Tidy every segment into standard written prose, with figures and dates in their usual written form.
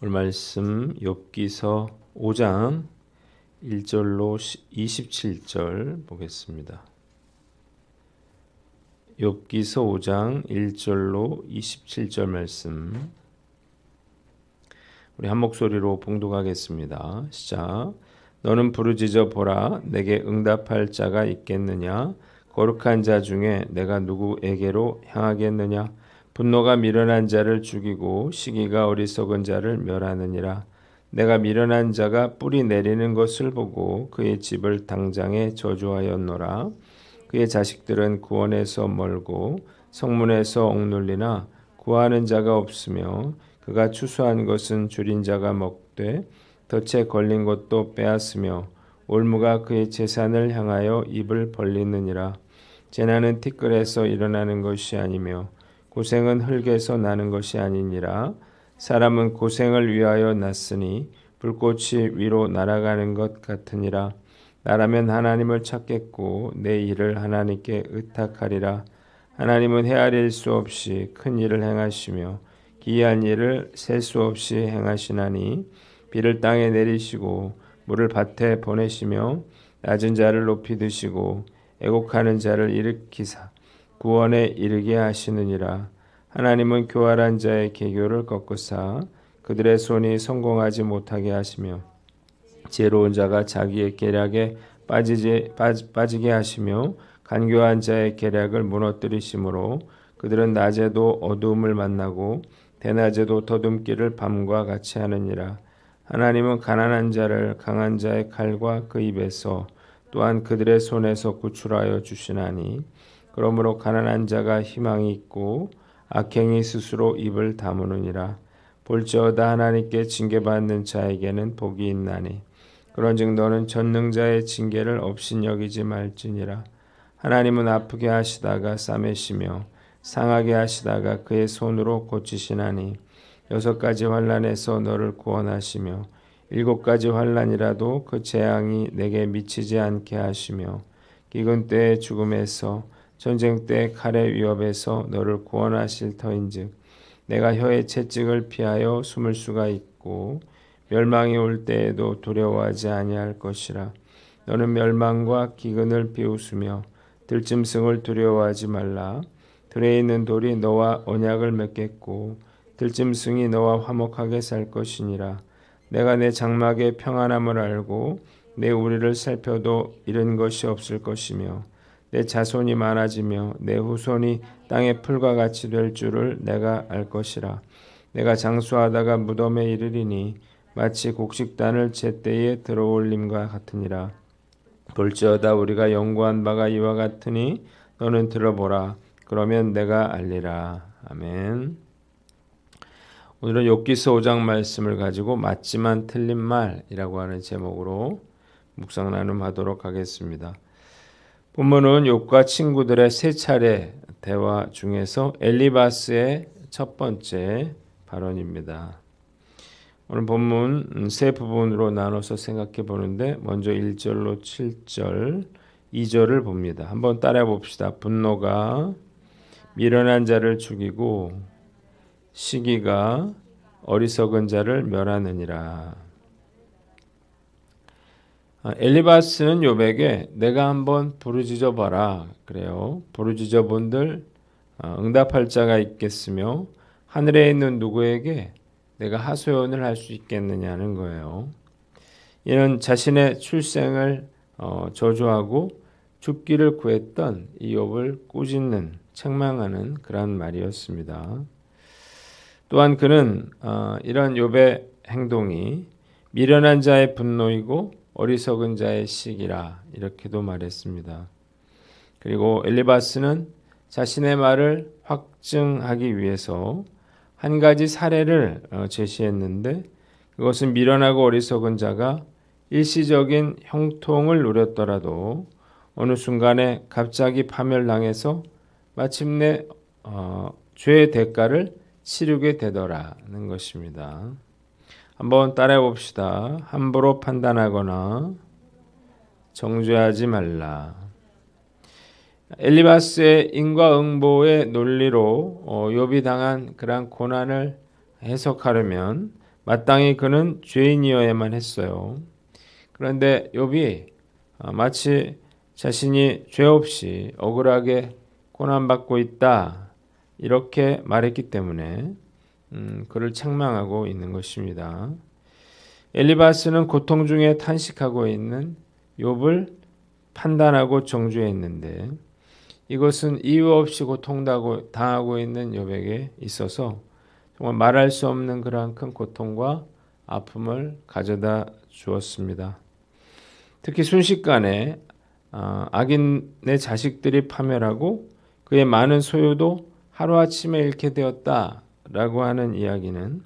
오늘 말씀 욥기서 5장 1절로 27절 보겠습니다. 욥기서 5장 1절로 27절 말씀 우리 한 목소리로 봉독하겠습니다. 시작. 너는 부르짖어 보라. 내게 응답할 자가 있겠느냐? 거룩한 자 중에 내가 누구에게로 향하겠느냐? 분노가 미련한 자를 죽이고 시기가 어리석은 자를 멸하느니라. 내가 미련한 자가 뿌리 내리는 것을 보고 그의 집을 당장에 저주하였노라. 그의 자식들은 구원에서 멀고 성문에서 억눌리나 구하는 자가 없으며 그가 추수한 것은 줄인 자가 먹되 덫에 걸린 것도 빼앗으며 올무가 그의 재산을 향하여 입을 벌리느니라. 재난은 티끌에서 일어나는 것이 아니며 고생은 흙에서 나는 것이 아니니라. 사람은 고생을 위하여 났으니 불꽃이 위로 날아가는 것 같으니라. 나라면 하나님을 찾겠고 내 일을 하나님께 의탁하리라. 하나님은 헤아릴 수 없이 큰 일을 행하시며 기이한 일을 셀 수 없이 행하시나니 비를 땅에 내리시고 물을 밭에 보내시며 낮은 자를 높이 드시고 애곡하는 자를 일으키사 구원에 이르게 하시느니라. 하나님은 교활한 자의 계교를 꺾으사 그들의 손이 성공하지 못하게 하시며 지혜로운 자가 자기의 계략에 빠지게 하시며 간교한 자의 계략을 무너뜨리심으로 그들은 낮에도 어두움을 만나고 대낮에도 더듬기를 밤과 같이 하느니라. 하나님은 가난한 자를 강한 자의 칼과 그 입에서 또한 그들의 손에서 구출하여 주시나니 그러므로 가난한 자가 희망이 있고 악행이 스스로 입을 다무느니라. 볼지어다 하나님께 징계받는 자에게는 복이 있나니 그런즉 너는 전능자의 징계를 업신여기지 말지니라. 하나님은 아프게 하시다가 싸매시며 상하게 하시다가 그의 손으로 고치시나니 6가지 환난에서 너를 구원하시며 7가지 환난이라도 그 재앙이 내게 미치지 않게 하시며 기근 때의 죽음에서 전쟁 때 칼의 위협에서 너를 구원하실 터인즉 내가 혀의 채찍을 피하여 숨을 수가 있고 멸망이 올 때에도 두려워하지 아니할 것이라. 너는 멸망과 기근을 비웃으며 들짐승을 두려워하지 말라. 들에 있는 돌이 너와 언약을 맺겠고 들짐승이 너와 화목하게 살 것이니라. 내가 내 장막의 평안함을 알고 내 우리를 살펴도 잃은 것이 없을 것이며 내 자손이 많아지며 내 후손이 땅의 풀과 같이 될 줄을 내가 알 것이라. 내가 장수하다가 무덤에 이르리니 마치 곡식단을 제때에 들어올림과 같으니라. 볼지어다 우리가 연구한 바가 이와 같으니 너는 들어보라. 그러면 내가 알리라. 아멘. 오늘은 욥기서 5장 말씀을 가지고 맞지만 틀린 말이라고 하는 제목으로 묵상 나눔하도록 하겠습니다. 본문은 욥과 친구들의 세 차례 대화 중에서 엘리바스의 첫 번째 발언입니다. 오늘 본문 세 부분으로 나눠서 생각해 보는데 먼저 1절로 7절, 2절을 봅니다. 한번 따라해 봅시다. 분노가 미련한 자를 죽이고 시기가 어리석은 자를 멸하느니라. 엘리바스는 욥에게 내가 한번 부르짖어 봐라 그래요. 부르짖어 본들 응답할 자가 있겠으며 하늘에 있는 누구에게 내가 하소연을 할 수 있겠느냐는 거예요. 이는 자신의 출생을 저주하고 죽기를 구했던 이 욥을 꾸짖는 책망하는 그런 말이었습니다. 또한 그는 이런 욥의 행동이 미련한 자의 분노이고 어리석은 자의 시기라 이렇게도 말했습니다. 그리고 엘리바스는 자신의 말을 확증하기 위해서 한 가지 사례를 제시했는데 그것은 미련하고 어리석은 자가 일시적인 형통을 누렸더라도 어느 순간에 갑자기 파멸당해서 마침내 죄의 대가를 치르게 되더라는 것입니다. 한번 따라해 봅시다. 함부로 판단하거나 정죄하지 말라. 엘리바스의 인과응보의 논리로 욥이 당한 그러한 고난을 해석하려면 마땅히 그는 죄인이어야만 했어요. 그런데 욥이 마치 자신이 죄 없이 억울하게 고난받고 있다 이렇게 말했기 때문에 그를 책망하고 있는 것입니다. 엘리바스는 고통 중에 탄식하고 있는 욥을 판단하고 정죄했는데 이것은 이유 없이 고통당하고 있는 욥에게 있어서 정말 말할 수 없는 그러한 큰 고통과 아픔을 가져다 주었습니다. 특히 순식간에 악인의 자식들이 파멸하고 그의 많은 소유도 하루아침에 잃게 되었다라고 하는 이야기는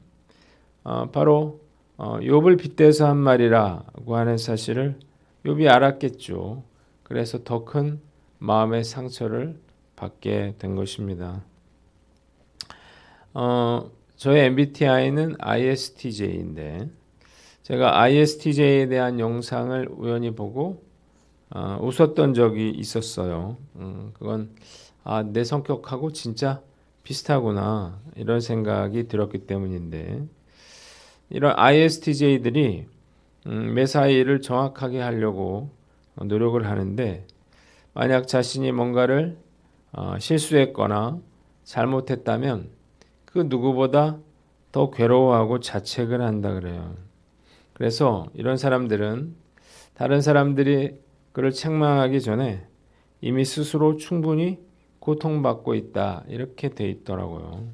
바로 욥을 빗대서 한 말이라고 하는 사실을 욥이 알았겠죠. 그래서 더 큰 마음의 상처를 받게 된 것입니다. 저의 MBTI는 ISTJ인데 제가 ISTJ에 대한 영상을 우연히 보고 웃었던 적이 있었어요. 그건 내 성격하고 진짜 비슷하구나 이런 생각이 들었기 때문인데 이런 ISTJ들이 매사에 일을 정확하게 하려고 노력을 하는데 만약 자신이 뭔가를 실수했거나 잘못했다면 그 누구보다 더 괴로워하고 자책을 한다 그래요. 그래서 이런 사람들은 다른 사람들이 그를 책망하기 전에 이미 스스로 충분히 고통받고 있다 이렇게 돼 있더라고요.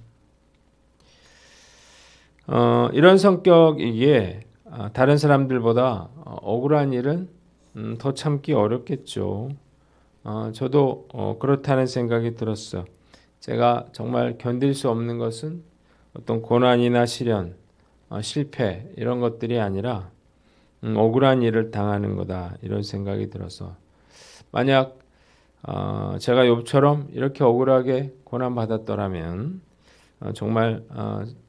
이런 성격이기에 다른 사람들보다 억울한 일은 더 참기 어렵겠죠. 저도 그렇다는 생각이 들었어요. 제가 정말 견딜 수 없는 것은 어떤 고난이나 시련, 실패 이런 것들이 아니라 억울한 일을 당하는 거다 이런 생각이 들어서 만약 제가 욥처럼 이렇게 억울하게 고난받았더라면 정말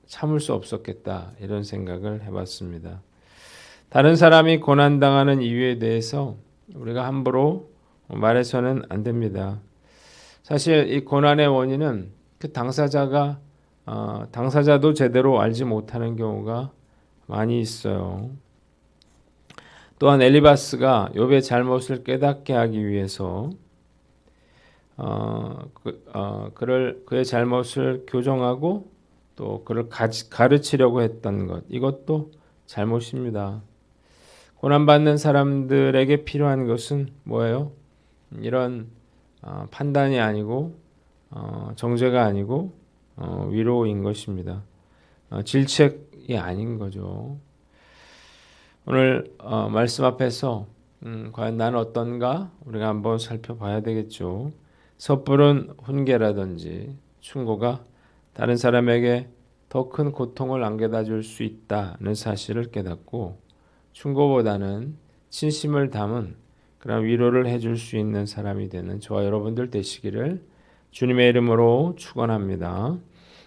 참을 수 없었겠다 이런 생각을 해봤습니다. 다른 사람이 고난당하는 이유에 대해서 우리가 함부로 말해서는 안 됩니다. 사실 이 고난의 원인은 그 당사자도 제대로 알지 못하는 경우가 많이 있어요. 또한 엘리바스가 욥의 잘못을 깨닫게 하기 위해서 그의 잘못을 교정하고 또 그를 가르치려고 했던 것 이것도 잘못입니다. 고난받는 사람들에게 필요한 것은 뭐예요? 이런 판단이 아니고 정죄가 아니고 위로인 것입니다. 질책이 아닌 거죠. 오늘 말씀 앞에서 과연 나는 어떤가 우리가 한번 살펴봐야 되겠죠. 섣부른 훈계라든지 충고가 다른 사람에게 더 큰 고통을 안겨다 줄 수 있다는 사실을 깨닫고 충고보다는 진심을 담은 그런 위로를 해줄 수 있는 사람이 되는 저와 여러분들 되시기를 주님의 이름으로 축원합니다.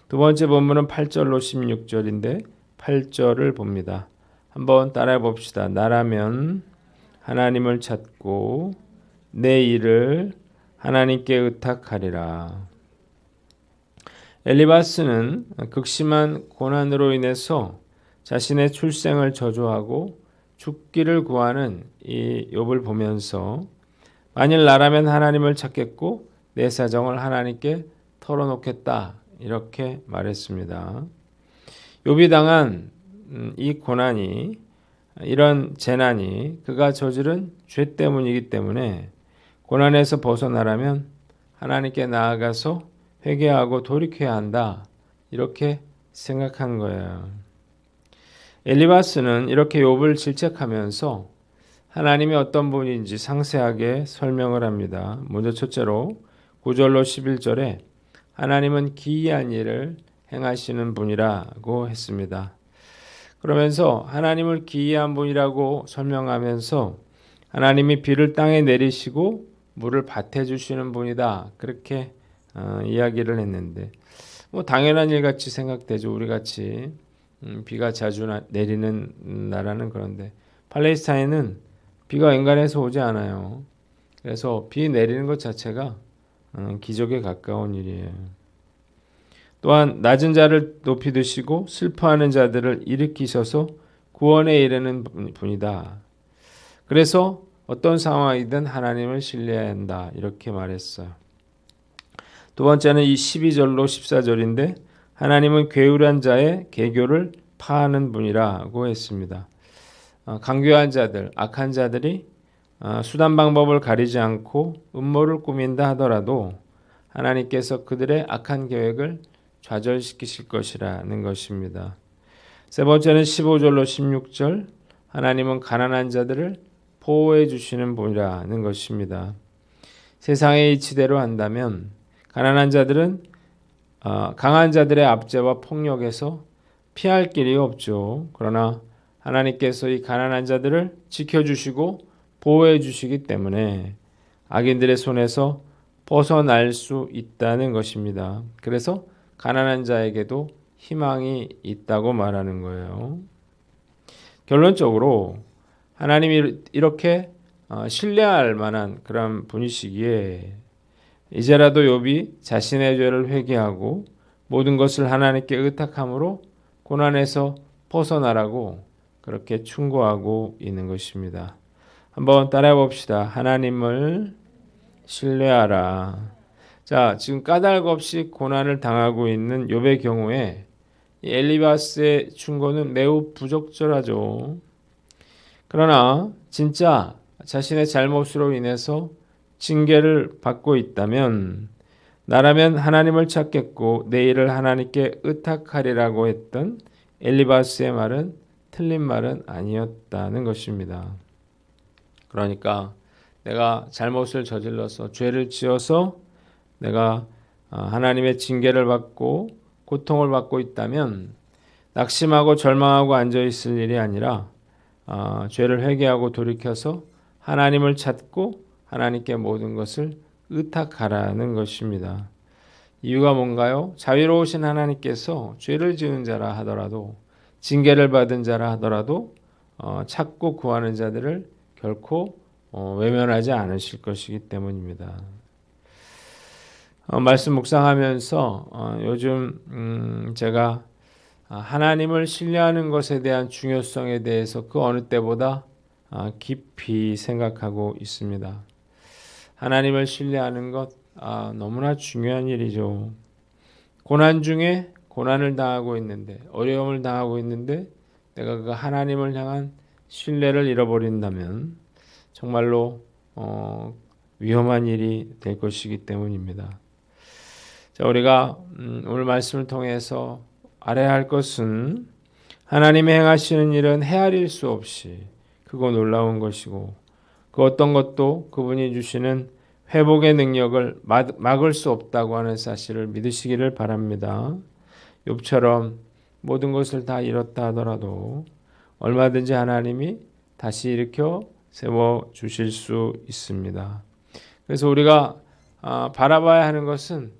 두 번째 본문은 8절로 16절인데 8절을 봅니다. 한번 따라해 봅시다. 나라면 하나님을 찾고 내 일을 하나님께 의탁하리라. 엘리바스는 극심한 고난으로 인해서 자신의 출생을 저주하고 죽기를 구하는 이 욥을 보면서 만일 나라면 하나님을 찾겠고 내 사정을 하나님께 털어놓겠다 이렇게 말했습니다. 욥이 당한 이 고난이 이런 재난이 그가 저지른 죄 때문이기 때문에 고난에서 벗어나려면 하나님께 나아가서 회개하고 돌이켜야 한다 이렇게 생각한 거예요. 엘리바스는 이렇게 욥을 질책하면서 하나님이 어떤 분인지 상세하게 설명을 합니다. 먼저 첫째로 9절로 11절에 하나님은 기이한 일을 행하시는 분이라고 했습니다. 그러면서 하나님을 기이한 분이라고 설명하면서 하나님이 비를 땅에 내리시고 물을 밭에 주시는 분이다 그렇게 이야기를 했는데 당연한 일같이 생각되죠. 우리같이 비가 자주 내리는 나라는 그런데 팔레스타인은 비가 엔간해서 오지 않아요. 그래서 비 내리는 것 자체가 기적에 가까운 일이에요. 또한 낮은 자를 높이 드시고 슬퍼하는 자들을 일으키셔서 구원에 이르는 분이다. 그래서 어떤 상황이든 하나님을 신뢰해야 한다. 이렇게 말했어요. 두 번째는 이 12절로 14절인데 하나님은 괴울한 자의 계교를 파하는 분이라고 했습니다. 강교한 자들, 악한 자들이 수단 방법을 가리지 않고 음모를 꾸민다 하더라도 하나님께서 그들의 악한 계획을 좌절시키실 것이라는 것입니다. 세 번째는 15절로 16절 하나님은 가난한 자들을 보호해 주시는 분이라는 것입니다. 세상의 이치대로 한다면 가난한 자들은 강한 자들의 압제와 폭력에서 피할 길이 없죠. 그러나 하나님께서 이 가난한 자들을 지켜주시고 보호해 주시기 때문에 악인들의 손에서 벗어날 수 있다는 것입니다. 그래서 가난한 자에게도 희망이 있다고 말하는 거예요. 결론적으로 하나님이 이렇게 신뢰할 만한 그런 분이시기에 이제라도 욥이 자신의 죄를 회개하고 모든 것을 하나님께 의탁함으로 고난에서 벗어나라고 그렇게 충고하고 있는 것입니다. 한번 따라해 봅시다. 하나님을 신뢰하라. 자, 지금 까닭 없이 고난을 당하고 있는 욥의 경우에 엘리바스의 충고는 매우 부적절하죠. 그러나 진짜 자신의 잘못으로 인해서 징계를 받고 있다면 나라면 하나님을 찾겠고 내 일을 하나님께 의탁하리라고 했던 엘리바스의 말은 틀린 말은 아니었다는 것입니다. 그러니까 내가 잘못을 저질러서 죄를 지어서 내가 하나님의 징계를 받고 고통을 받고 있다면 낙심하고 절망하고 앉아있을 일이 아니라 죄를 회개하고 돌이켜서 하나님을 찾고 하나님께 모든 것을 의탁하라는 것입니다. 이유가 뭔가요? 자유로우신 하나님께서 죄를 지은 자라 하더라도 징계를 받은 자라 하더라도 찾고 구하는 자들을 결코 외면하지 않으실 것이기 때문입니다. 말씀 묵상하면서 요즘 제가 하나님을 신뢰하는 것에 대한 중요성에 대해서 그 어느 때보다 깊이 생각하고 있습니다. 하나님을 신뢰하는 것 너무나 중요한 일이죠. 고난 중에 고난을 당하고 있는데 어려움을 당하고 있는데 내가 그 하나님을 향한 신뢰를 잃어버린다면 정말로 위험한 일이 될 것이기 때문입니다. 자, 우리가 오늘 말씀을 통해서 알아야 할 것은 하나님이 행하시는 일은 헤아릴 수 없이 크고 놀라운 것이고 그 어떤 것도 그분이 주시는 회복의 능력을 막을 수 없다고 하는 사실을 믿으시기를 바랍니다. 욥처럼 모든 것을 다 잃었다 하더라도 얼마든지 하나님이 다시 일으켜 세워 주실 수 있습니다. 그래서 우리가 바라봐야 하는 것은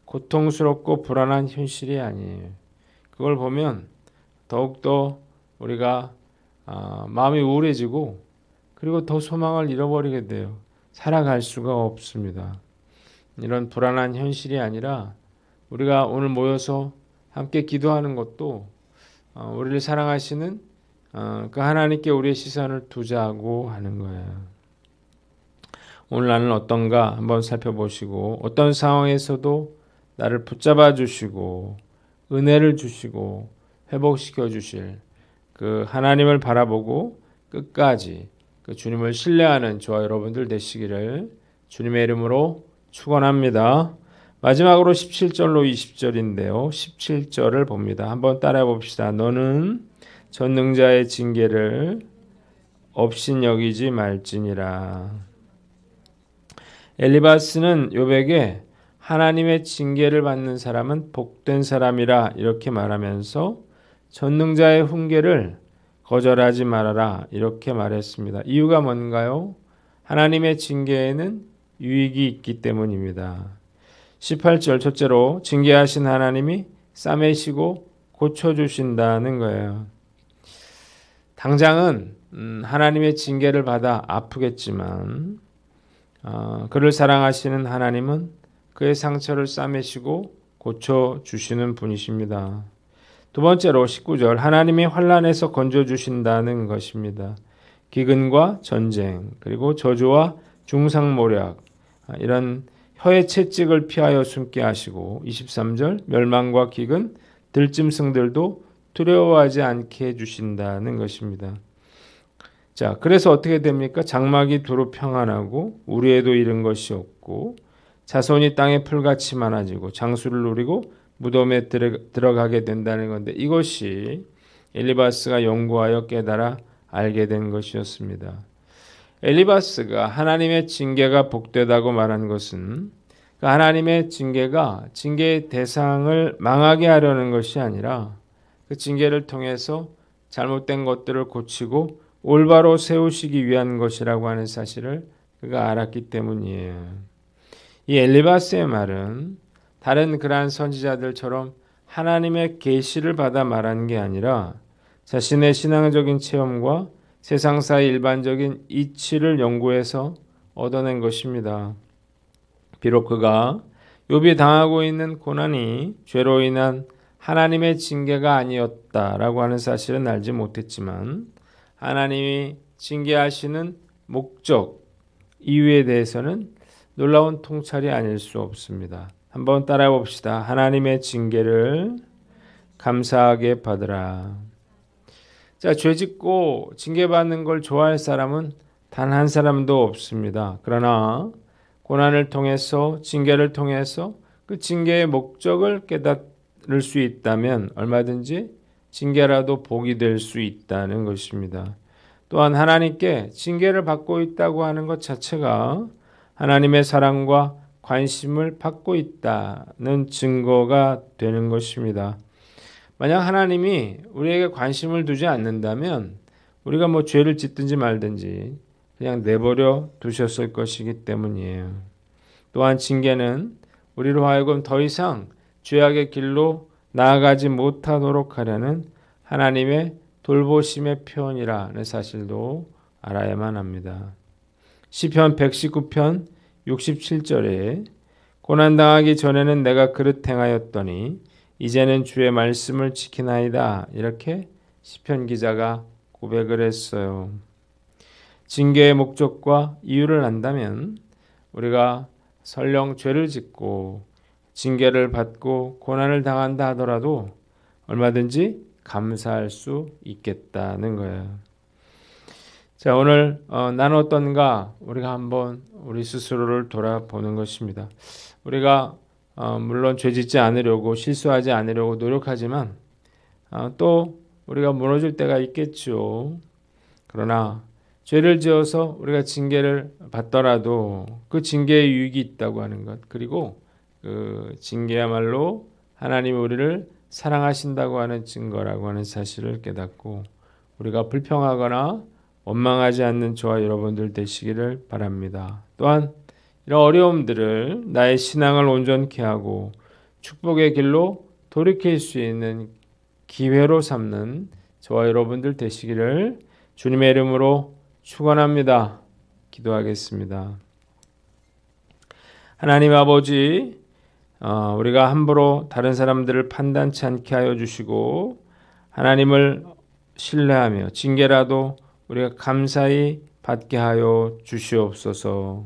고통스럽고 불안한 현실이 아니에요. 그걸 보면 더욱더 우리가 마음이 우울해지고 그리고 더 소망을 잃어버리게 돼요. 살아갈 수가 없습니다. 이런 불안한 현실이 아니라 우리가 오늘 모여서 함께 기도하는 것도 우리를 사랑하시는 그 하나님께 우리의 시선을 두자고 하는 거예요. 오늘 나는 어떤가 한번 살펴보시고 어떤 상황에서도 나를 붙잡아 주시고 은혜를 주시고 회복시켜 주실 그 하나님을 바라보고 끝까지 그 주님을 신뢰하는 저와 여러분들 되시기를 주님의 이름으로 축원합니다. 마지막으로 17절로 20절인데요. 17절을 봅니다. 한번 따라해 봅시다. 너는 전능자의 징계를 없인 여기지 말지니라. 엘리바스는 욥에게 하나님의 징계를 받는 사람은 복된 사람이라 이렇게 말하면서 전능자의 훈계를 거절하지 말아라 이렇게 말했습니다. 이유가 뭔가요? 하나님의 징계에는 유익이 있기 때문입니다. 18절 첫째로 징계하신 하나님이 싸매시고 고쳐주신다는 거예요. 당장은 하나님의 징계를 받아 아프겠지만 그를 사랑하시는 하나님은 그의 상처를 싸매시고 고쳐주시는 분이십니다. 두 번째로 19절 하나님이 환난에서 건져주신다는 것입니다. 기근과 전쟁 그리고 저주와 중상모략 이런 혀의 채찍을 피하여 숨게 하시고 23절 멸망과 기근 들짐승들도 두려워하지 않게 해주신다는 것입니다. 자, 그래서 어떻게 됩니까? 장막이 두루 평안하고 우리에도 잃은 것이 없고 자손이 땅에 풀같이 많아지고 장수를 누리고 무덤에 들어가게 된다는 건데 이것이 엘리바스가 연구하여 깨달아 알게 된 것이었습니다. 엘리바스가 하나님의 징계가 복되다고 말한 것은 하나님의 징계가 징계의 대상을 망하게 하려는 것이 아니라 그 징계를 통해서 잘못된 것들을 고치고 올바로 세우시기 위한 것이라고 하는 사실을 그가 알았기 때문이에요. 이 엘리바스의 말은 다른 그러한 선지자들처럼 하나님의 계시를 받아 말한 게 아니라 자신의 신앙적인 체험과 세상사의 일반적인 이치를 연구해서 얻어낸 것입니다. 비록 그가 욥이 당하고 있는 고난이 죄로 인한 하나님의 징계가 아니었다라고 하는 사실은 알지 못했지만 하나님이 징계하시는 목적 이유에 대해서는 놀라운 통찰이 아닐 수 없습니다. 한번 따라해 봅시다. 하나님의 징계를 감사하게 받으라. 자, 죄짓고 징계받는 걸 좋아할 사람은 단 한 사람도 없습니다. 그러나 고난을 통해서 징계를 통해서 그 징계의 목적을 깨달을 수 있다면 얼마든지 징계라도 복이 될 수 있다는 것입니다. 또한 하나님께 징계를 받고 있다고 하는 것 자체가 하나님의 사랑과 관심을 받고 있다는 증거가 되는 것입니다. 만약 하나님이 우리에게 관심을 두지 않는다면 우리가 뭐 죄를 짓든지 말든지 그냥 내버려 두셨을 것이기 때문이에요. 또한 징계는 우리로 하여금 더 이상 죄악의 길로 나아가지 못하도록 하려는 하나님의 돌보심의 표현이라는 사실도 알아야만 합니다. 시편 119편 67절에 고난당하기 전에는 내가 그릇 행하였더니 이제는 주의 말씀을 지키나이다. 이렇게 시편 기자가 고백을 했어요. 징계의 목적과 이유를 안다면 우리가 설령 죄를 짓고 징계를 받고 고난을 당한다 하더라도 얼마든지 감사할 수 있겠다는 거예요. 자, 오늘 나는 어떤가 우리가 한번 우리 스스로를 돌아보는 것입니다. 우리가 물론 죄짓지 않으려고 실수하지 않으려고 노력하지만 또 우리가 무너질 때가 있겠죠. 그러나 죄를 지어서 우리가 징계를 받더라도 그 징계의 유익이 있다고 하는 것 그리고 그 징계야말로 하나님이 우리를 사랑하신다고 하는 증거라고 하는 사실을 깨닫고 우리가 불평하거나 원망하지 않는 저와 여러분들 되시기를 바랍니다. 또한 이런 어려움들을 나의 신앙을 온전케 하고 축복의 길로 돌이킬 수 있는 기회로 삼는 저와 여러분들 되시기를 주님의 이름으로 축원합니다. 기도하겠습니다. 하나님 아버지, 우리가 함부로 다른 사람들을 판단치 않게 하여 주시고 하나님을 신뢰하며 징계라도 우리가 감사히 받게 하여 주시옵소서.